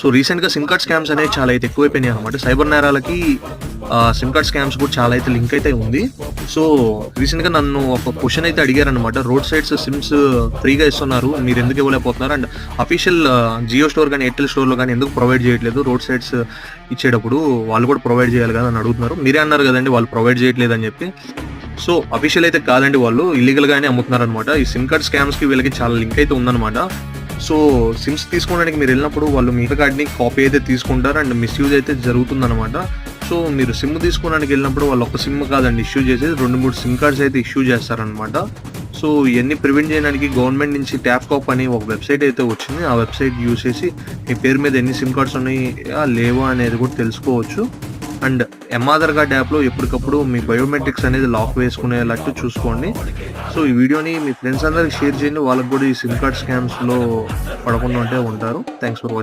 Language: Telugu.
సో రీసెంట్‌గా సిమ్ కార్డ్ స్కామ్స్ అనేవి చాలా అయితే ఎక్కువైపోయినాయి అనమాట. సైబర్ నేరాలకి సిమ్ కార్డ్ స్కామ్స్ కూడా చాలా అయితే లింక్ అయితే ఉంది. సో రీసెంట్‌గా నన్ను ఒక క్వెషన్ అయితే అడిగారనమాట. రోడ్ సైడ్స్ సిమ్స్ ఫ్రీగా ఇస్తున్నారు. మీరు ఎందుకు ఇవ్వలేకపోతున్నారు? అండ్ అఫీషియల్ జియో స్టోర్ గాని, ఎయిర్టెల్ స్టోర్‌లో గాని ఎందుకు ప్రొవైడ్ చేయట్లేదు? రోడ్ సైడ్స్ ఇచ్చేటప్పుడు వాళ్ళు కూడా ప్రొవైడ్ చేయాలి కదా అని అడుగుతున్నారు. మీరే అన్నారు కదండీ వాళ్ళు ప్రొవైడ్ చేయట్లేదని చెప్పి. సో అఫీషియల్ అయితే కాదండి, వాళ్ళు ఇల్లీగల్ గానే అమ్ముతున్నారనమాట. ఈ సిమ్ కార్డ్ స్కామ్స్‌కి వీళ్ళకి చాలా లింక్ అయితే ఉందనమాట. సో సిమ్స్ తీసుకోవడానికి మీరు వెళ్ళినప్పుడు వాళ్ళు మీ కార్డ్‌ని కాపీ అయితే తీసుకుంటారు అండ్ మిస్‌యూజ్ అయితే జరుగుతుందనమాట. సో మీరు సిమ్ తీసుకోవడానికి వెళ్ళినప్పుడు వాళ్ళు ఒక సిమ్ కాదండి ఇష్యూ చేసేది, 2, 3 సిమ్ కార్డ్స్ అయితే ఇష్యూ చేస్తారనమాట. సో ఇవన్నీ ప్రివెంట్ చేయడానికి గవర్నమెంట్ నుంచి ట్యాప్కాప్ అని ఒక వెబ్సైట్ అయితే వచ్చింది. ఆ వెబ్సైట్ యూజ్ చేసి మీ పేరు మీద ఎన్ని సిమ్ కార్డ్స్ ఉన్నాయా లేవా అనేది కూడా తెలుసుకోవచ్చు. అండ్ ఆధార్ కార్డ్ యాప్లో ఎప్పటికప్పుడు మీ బయోమెట్రిక్స్ అనేది లాక్ వేసుకునేలాంటి చూసుకోండి. సో ఈ వీడియోని మీ ఫ్రెండ్స్ అందరికి షేర్ చేయండి. వాళ్ళకి కూడా ఈ సిమ్ కార్డ్ స్కామ్స్లో పడకుండా ఉంటారు. Thanks for watching.